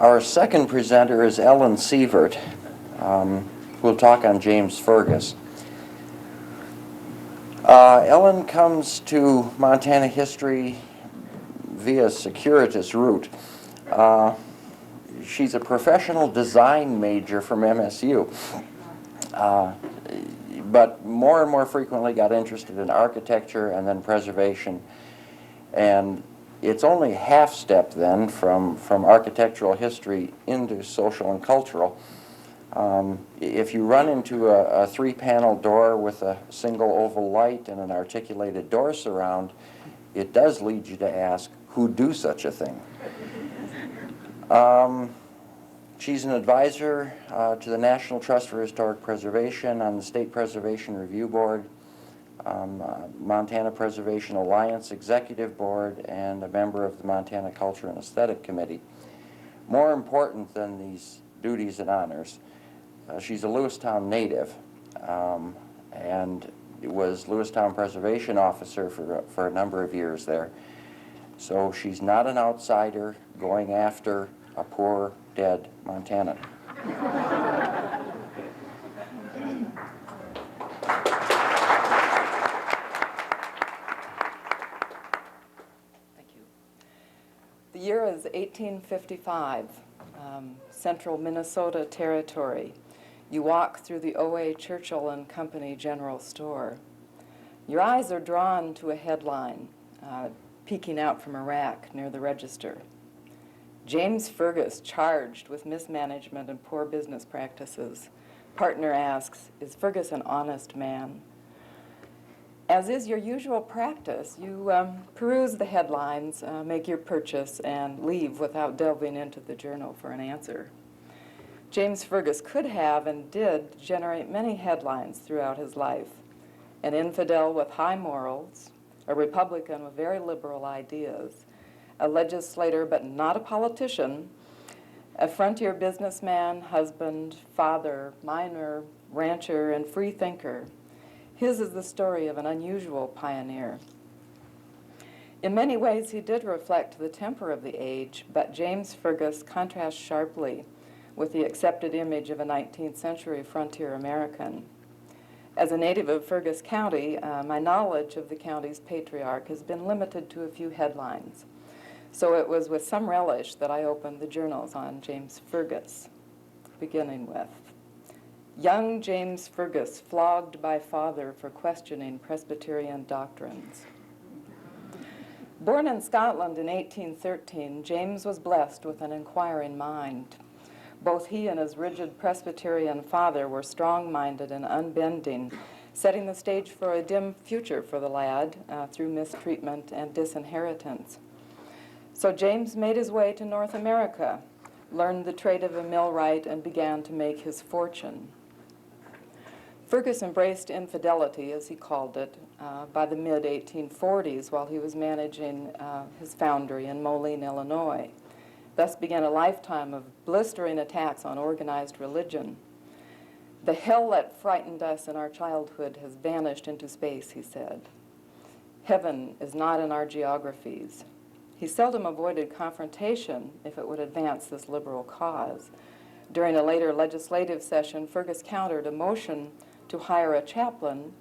Our second presenter is Ellen Sievert, who'll talk on James Fergus. Ellen comes to Montana history via circuitous route. She's a professional design major from MSU, but more and more frequently got interested in architecture and then preservation. And it's only half step then from architectural history into social and cultural. If you run into a three-panel door with a single oval light and an articulated door surround, it does lead you to ask, who do such a thing? She's an advisor to the National Trust for Historic Preservation, on the State Preservation Review Board, Montana Preservation Alliance Executive Board, and a member of the Montana Culture and Aesthetic Committee. More important than these duties and honors, she's a Lewistown native, and was Lewistown Preservation Officer for a number of years there. So she's not an outsider going after a poor, dead Montanan. Thank you. The year is 1855, central Minnesota territory. You walk through the O.A. Churchill and Company General Store. Your eyes are drawn to a headline peeking out from a rack near the register. James Fergus charged with mismanagement and poor business practices. Partner asks, is Fergus an honest man? As is your usual practice, you peruse the headlines, make your purchase, and leave without delving into the journal for an answer. James Fergus could have and did generate many headlines throughout his life. An infidel with high morals, a Republican with very liberal ideas, a legislator but not a politician, a frontier businessman, husband, father, miner, rancher, and free thinker. His is the story of an unusual pioneer. In many ways, he did reflect the temper of the age, but James Fergus contrasts sharply with the accepted image of a 19th century frontier American. As a native of Fergus County, my knowledge of the county's patriarch has been limited to a few headlines. So it was with some relish that I opened the journals on James Fergus, beginning with, young James Fergus flogged by father for questioning Presbyterian doctrines. Born in Scotland in 1813, James was blessed with an inquiring mind. Both he and his rigid Presbyterian father were strong-minded and unbending, setting the stage for a dim future for the lad through mistreatment and disinheritance. So James made his way to North America, learned the trade of a millwright, and began to make his fortune. Fergus embraced infidelity, as he called it, by the mid-1840s while he was managing his foundry in Moline, Illinois. Thus began a lifetime of blistering attacks on organized religion. The hell that frightened us in our childhood has vanished into space, he said. Heaven is not in our geographies. He seldom avoided confrontation if it would advance this liberal cause. During a later legislative session, Fergus countered a motion to hire a chaplain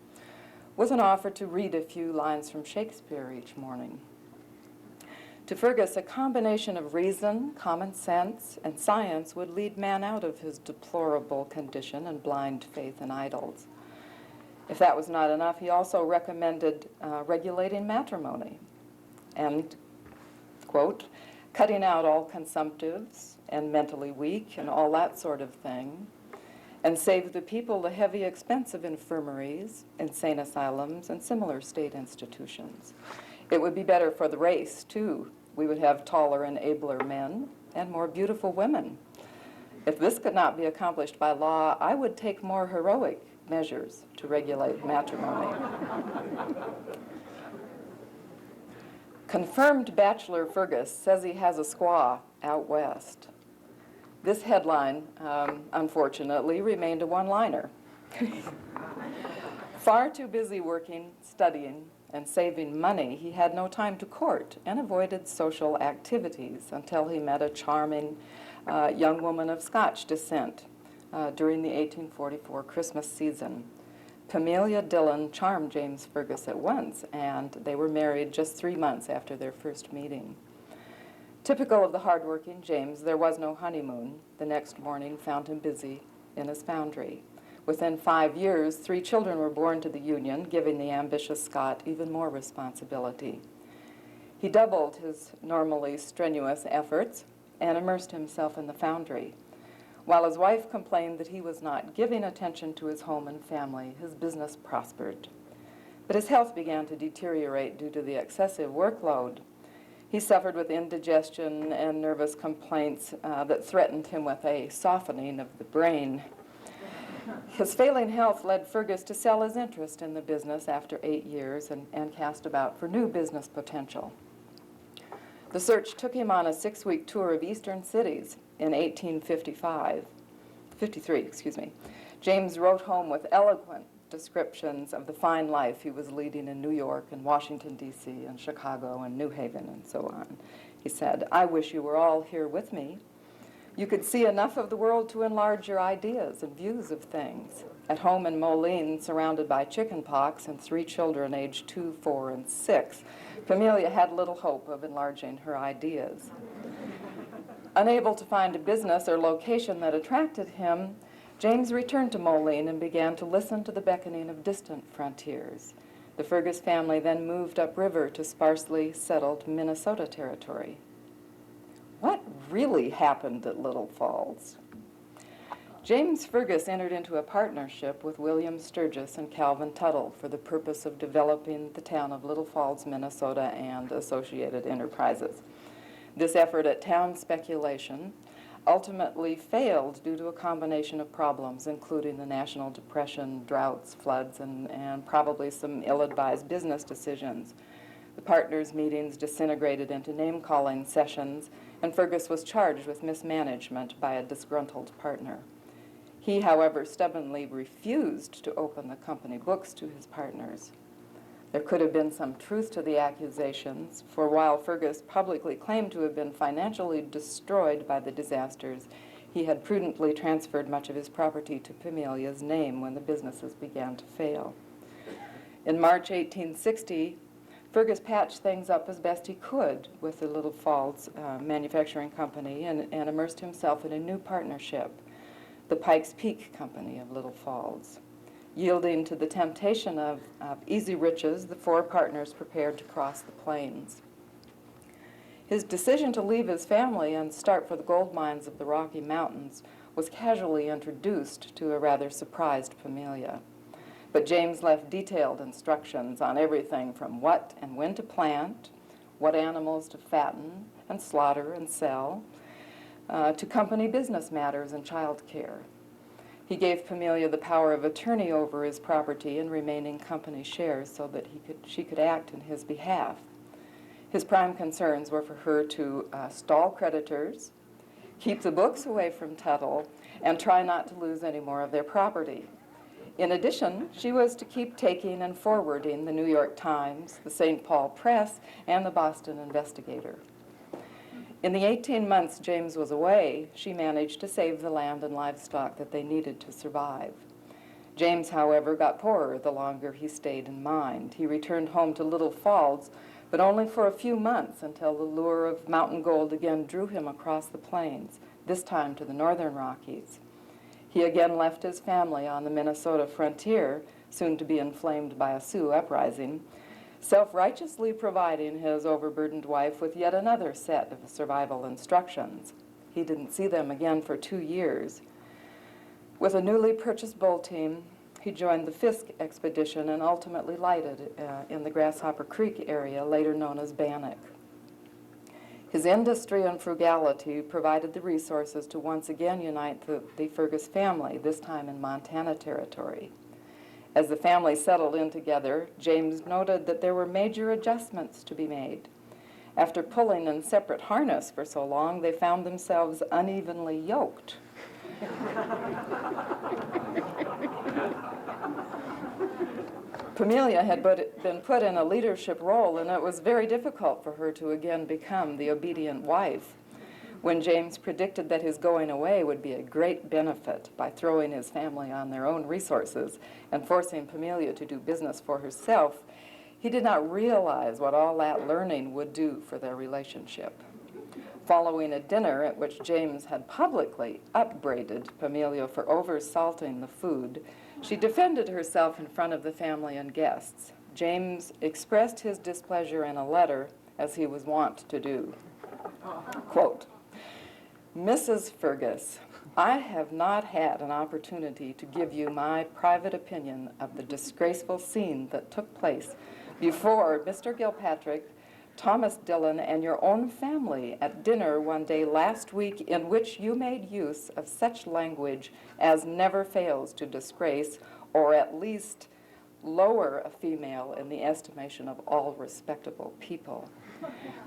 with an offer to read a few lines from Shakespeare each morning. To Fergus, a combination of reason, common sense, and science would lead man out of his deplorable condition and blind faith in idols. If that was not enough, he also recommended regulating matrimony and, quote, cutting out all consumptives and mentally weak and all that sort of thing, and save the people the heavy expense of infirmaries, insane asylums, and similar state institutions. It would be better for the race, too. We would have taller and abler men and more beautiful women. If this could not be accomplished by law, I would take more heroic measures to regulate matrimony. Confirmed bachelor Fergus says he has a squaw out west. This headline, unfortunately, remained a one-liner. Far too busy working, studying, and saving money, he had no time to court and avoided social activities until he met a charming young woman of Scotch descent during the 1844 Christmas season. Pamelia Dillon charmed James Fergus at once, and they were married just 3 months after their first meeting. Typical of the hardworking James, there was no honeymoon. The next morning found him busy in his foundry. Within 5 years, 3 children were born to the union, giving the ambitious Scot even more responsibility. He doubled his normally strenuous efforts and immersed himself in the foundry. While his wife complained that he was not giving attention to his home and family, his business prospered. But his health began to deteriorate due to the excessive workload. He suffered with indigestion and nervous complaints that threatened him with a softening of the brain. His failing health led Fergus to sell his interest in the business after 8 years and cast about for new business potential. The search took him on a 6-week tour of eastern cities in 1853. James wrote home with eloquent descriptions of the fine life he was leading in New York and Washington, D.C., and Chicago and New Haven and so on. He said, "I wish you were all here with me. You could see enough of the world to enlarge your ideas and views of things." At home in Moline, surrounded by chicken pox and 3 children aged 2, 4, and 6, Pamelia had little hope of enlarging her ideas. Unable to find a business or location that attracted him, James returned to Moline and began to listen to the beckoning of distant frontiers. The Fergus family then moved upriver to sparsely settled Minnesota territory. What really happened at Little Falls? James Fergus entered into a partnership with William Sturgis and Calvin Tuttle for the purpose of developing the town of Little Falls, Minnesota, and associated enterprises. This effort at town speculation ultimately failed due to a combination of problems, including the National Depression, droughts, floods, and probably some ill-advised business decisions. The partners' meetings disintegrated into name-calling sessions, and Fergus was charged with mismanagement by a disgruntled partner. He, however, stubbornly refused to open the company books to his partners. There could have been some truth to the accusations, for while Fergus publicly claimed to have been financially destroyed by the disasters, he had prudently transferred much of his property to Pamelia's name when the businesses began to fail. In March 1860, Fergus patched things up as best he could with the Little Falls Manufacturing Company and immersed himself in a new partnership, the Pikes Peak Company of Little Falls. Yielding to the temptation of easy riches, the 4 partners prepared to cross the plains. His decision to leave his family and start for the gold mines of the Rocky Mountains was casually introduced to a rather surprised Pamelia. But James left detailed instructions on everything from what and when to plant, what animals to fatten and slaughter and sell, to company business matters and child care. He gave Pamelia the power of attorney over his property and remaining company shares so that she could act in his behalf. His prime concerns were for her to stall creditors, keep the books away from Tuttle, and try not to lose any more of their property. In addition, she was to keep taking and forwarding the New York Times, the St. Paul Press, and the Boston Investigator. In the 18 months James was away, she managed to save the land and livestock that they needed to survive. James, however, got poorer the longer he stayed in mind. He returned home to Little Falls, but only for a few months until the lure of mountain gold again drew him across the plains, this time to the northern Rockies. He again left his family on the Minnesota frontier, soon to be inflamed by a Sioux uprising, self-righteously providing his overburdened wife with yet another set of survival instructions. He didn't see them again for 2 years. With a newly purchased bull team, he joined the Fisk expedition and ultimately lighted in the Grasshopper Creek area, later known as Bannock. His industry and frugality provided the resources to once again unite the Fergus family, this time in Montana territory. As the family settled in together, James noted that there were major adjustments to be made. After pulling in separate harness for so long, they found themselves unevenly yoked. Pamelia had been put in a leadership role, and it was very difficult for her to again become the obedient wife. When James predicted that his going away would be a great benefit by throwing his family on their own resources and forcing Pamelia to do business for herself, he did not realize what all that learning would do for their relationship. Following a dinner at which James had publicly upbraided Pamelia for over-salting the food, she defended herself in front of the family and guests. James expressed his displeasure in a letter, as he was wont to do. Quote, "Mrs. Fergus, I have not had an opportunity to give you my private opinion of the disgraceful scene that took place before Mr. Gilpatrick, Thomas Dillon, and your own family at dinner one day last week, in which you made use of such language as never fails to disgrace or at least lower a female in the estimation of all respectable people.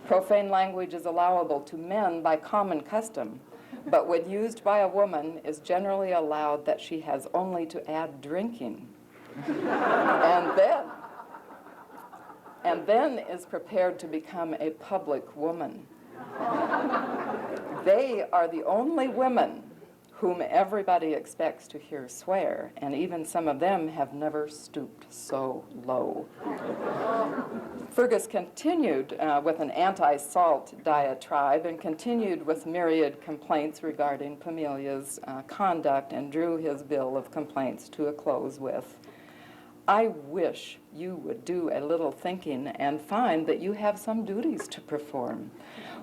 Profane language is allowable to men by common custom, but when used by a woman is generally allowed that she has only to add drinking. and then is prepared to become a public woman. They are the only women whom everybody expects to hear swear, and even some of them have never stooped so low." Fergus continued with an anti-salt diatribe and continued with myriad complaints regarding Pamelia's conduct, and drew his bill of complaints to a close with, "I wish you would do a little thinking and find that you have some duties to perform.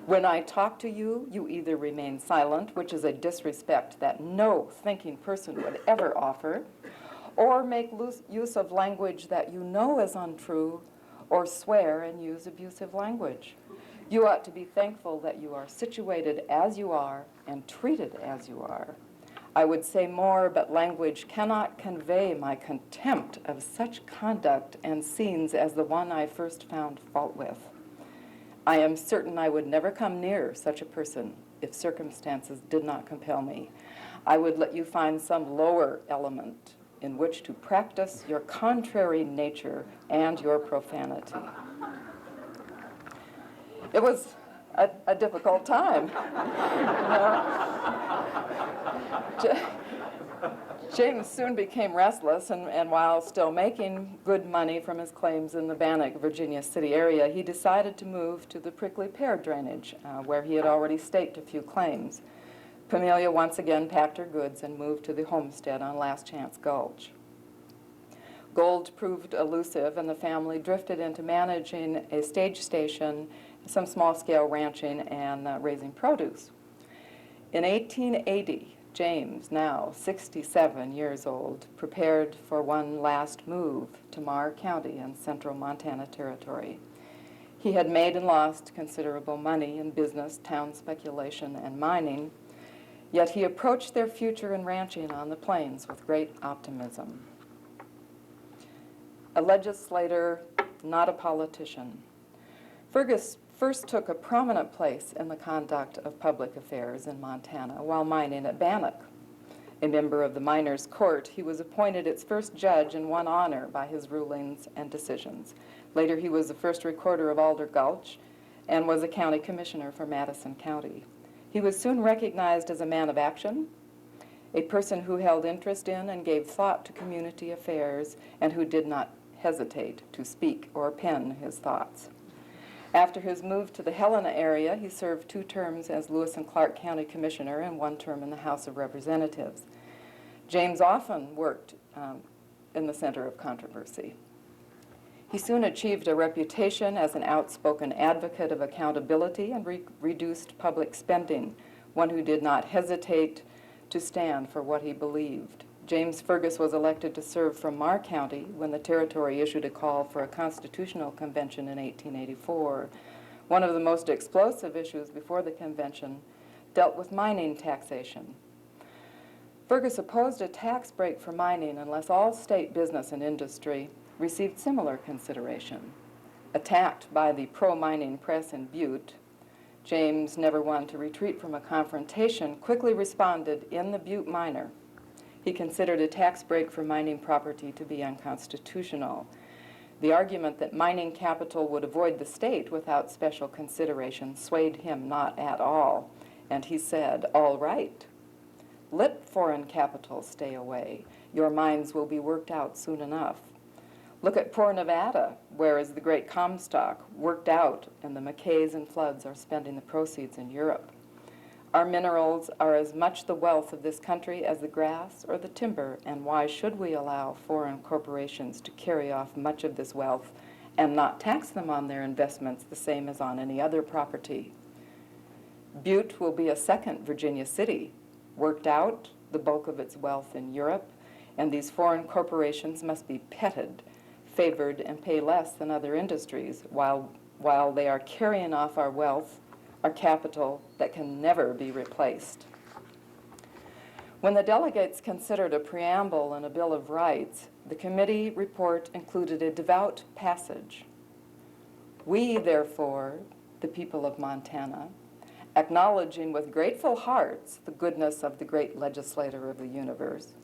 When I talk to you, you either remain silent, which is a disrespect that no thinking person would ever offer, or make use of language that you know is untrue, or swear and use abusive language. You ought to be thankful that you are situated as you are and treated as you are. I would say more, but language cannot convey my contempt of such conduct and scenes as the one I first found fault with. I am certain I would never come near such a person if circumstances did not compel me. I would let you find some lower element in which to practice your contrary nature and your profanity." It was a difficult time. James soon became restless, and while still making good money from his claims in the Bannock, Virginia City area, he decided to move to the Prickly Pear drainage, where he had already staked a few claims. Pamelia once again packed her goods and moved to the homestead on Last Chance Gulch. Gold proved elusive, and the family drifted into managing a stage station, some small-scale ranching, and raising produce. In 1880, James, now 67 years old, prepared for one last move to Marr County in central Montana Territory. He had made and lost considerable money in business, town speculation, and mining, yet he approached their future in ranching on the plains with great optimism. A legislator, not a politician, Fergus first took a prominent place in the conduct of public affairs in Montana while mining at Bannock. A member of the miners' court, he was appointed its first judge and won honor by his rulings and decisions. Later, he was the first recorder of Alder Gulch and was a county commissioner for Madison County. He was soon recognized as a man of action, a person who held interest in and gave thought to community affairs, and who did not hesitate to speak or pen his thoughts. After his move to the Helena area, he served 2 terms as Lewis and Clark County Commissioner and 1 term in the House of Representatives. James often worked in the center of controversy. He soon achieved a reputation as an outspoken advocate of accountability and reduced public spending, one who did not hesitate to stand for what he believed. James Fergus was elected to serve from Marr County when the territory issued a call for a constitutional convention in 1884. One of the most explosive issues before the convention dealt with mining taxation. Fergus opposed a tax break for mining unless all state business and industry received similar consideration. Attacked by the pro-mining press in Butte, James, never one to retreat from a confrontation, quickly responded in the Butte Miner. He considered a tax break for mining property to be unconstitutional. The argument that mining capital would avoid the state without special consideration swayed him not at all, and he said, "All right, let foreign capital stay away. Your mines will be worked out soon enough. Look at poor Nevada, where is the great Comstock worked out, and the Mackays and Floods are spending the proceeds in Europe. Our minerals are as much the wealth of this country as the grass or the timber, and why should we allow foreign corporations to carry off much of this wealth and not tax them on their investments the same as on any other property? Butte will be a second Virginia city, worked out, the bulk of its wealth in Europe, and these foreign corporations must be petted, favored, and pay less than other industries while they are carrying off our wealth, our capital that can never be replaced." When the delegates considered a preamble and a Bill of Rights, the committee report included a devout passage. "We, therefore, the people of Montana, acknowledging with grateful hearts the goodness of the great legislator of the universe."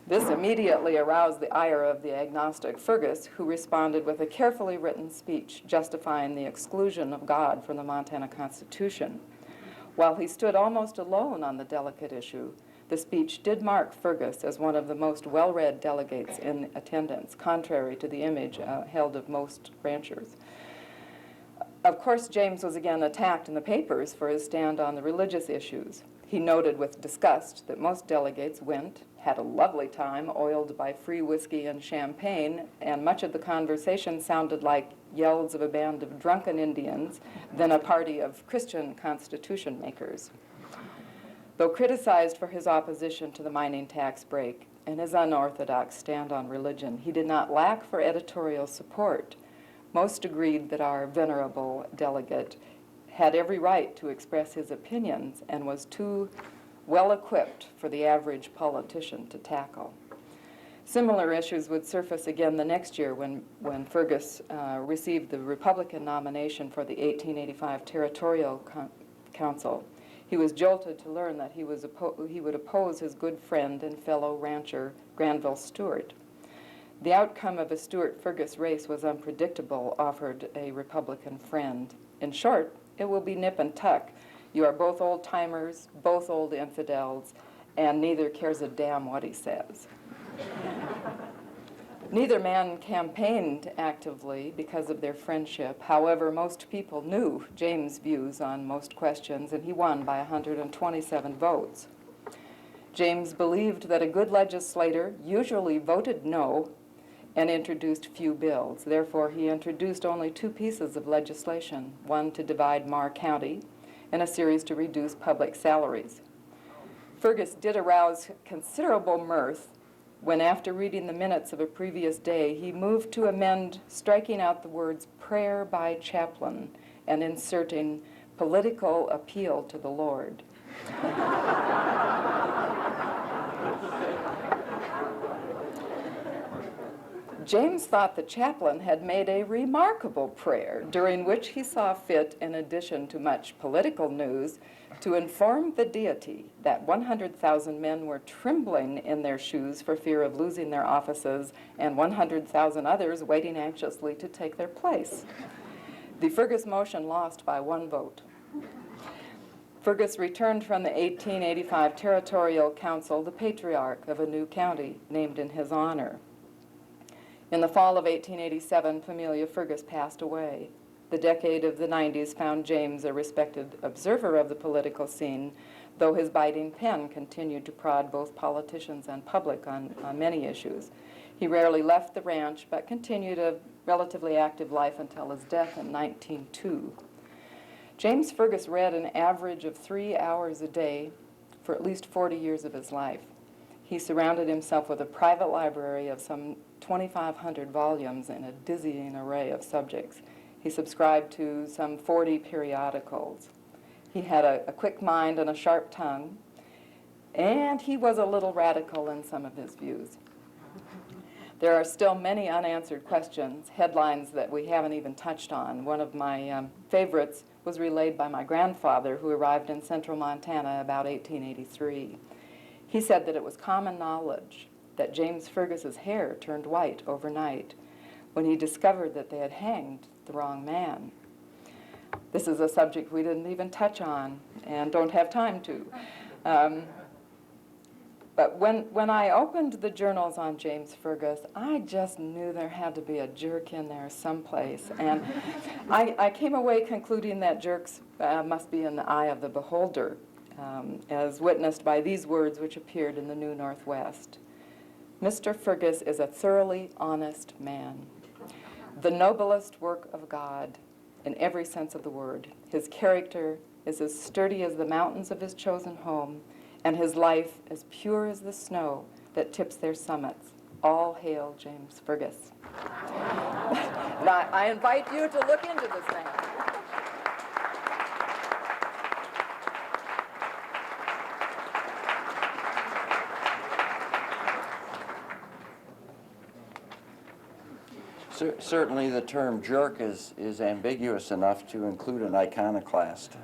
This immediately aroused the ire of the agnostic Fergus, who responded with a carefully written speech justifying the exclusion of God from the Montana Constitution. While he stood almost alone on the delicate issue, the speech did mark Fergus as one of the most well-read delegates in attendance, contrary to the image held of most ranchers. Of course, James was again attacked in the papers for his stand on the religious issues. He noted with disgust that most delegates went, had a lovely time, oiled by free whiskey and champagne, and much of the conversation sounded like yells of a band of drunken Indians than a party of Christian constitution makers. Though criticized for his opposition to the mining tax break and his unorthodox stand on religion, he did not lack for editorial support. Most agreed that our venerable delegate had every right to express his opinions and was too well equipped for the average politician to tackle. Similar issues would surface again the next year when Fergus received the Republican nomination for the 1885 Territorial Council. He was jolted to learn that he would oppose his good friend and fellow rancher Granville Stewart. The outcome of a Stewart-Fergus race was unpredictable, offered a Republican friend. In short, it will be nip and tuck. You are both old-timers, both old infidels, and neither cares a damn what he says. Neither man campaigned actively because of their friendship. However, most people knew James' views on most questions, and he won by 127 votes. James believed that a good legislator usually voted no and introduced few bills. Therefore, he introduced only 2 pieces of legislation, one to divide Marr County and a series to reduce public salaries. Fergus did arouse considerable mirth when, after reading the minutes of a previous day, he moved to amend, striking out the words "prayer by chaplain" and inserting "political appeal to the Lord." James thought the chaplain had made a remarkable prayer, during which he saw fit, in addition to much political news, to inform the deity that 100,000 men were trembling in their shoes for fear of losing their offices, and 100,000 others waiting anxiously to take their place. The Fergus motion lost by 1 vote. Fergus returned from the 1885 Territorial Council the patriarch of a new county named in his honor. In the fall of 1887, Pamelia Fergus passed away. The decade of the 90s found James a respected observer of the political scene, though his biting pen continued to prod both politicians and public on many issues. He rarely left the ranch, but continued a relatively active life until his death in 1902. James Fergus read an average of 3 hours a day for at least 40 years of his life. He surrounded himself with a private library of some 2,500 volumes in a dizzying array of subjects. He subscribed to some 40 periodicals. He had a quick mind and a sharp tongue, and he was a little radical in some of his views. There are still many unanswered questions, headlines that we haven't even touched on. One of my favorites was relayed by my grandfather, who arrived in central Montana about 1883. He said that it was common knowledge that James Fergus's hair turned white overnight. when he discovered that they had hanged the wrong man. This is a subject we didn't even touch on and don't have time to. But when I opened the journals on James Fergus, I just knew there had to be a jerk in there someplace. And I came away concluding that jerks must be in the eye of the beholder, as witnessed by these words which appeared in the New Northwest. Mr. Fergus is a thoroughly honest man, the noblest work of God in every sense of the word. His character is as sturdy as the mountains of his chosen home, and his life as pure as the snow that tips their summits. All hail James Fergus. Now, I invite you to look into this man. Certainly the term jerk is ambiguous enough to include an iconoclast.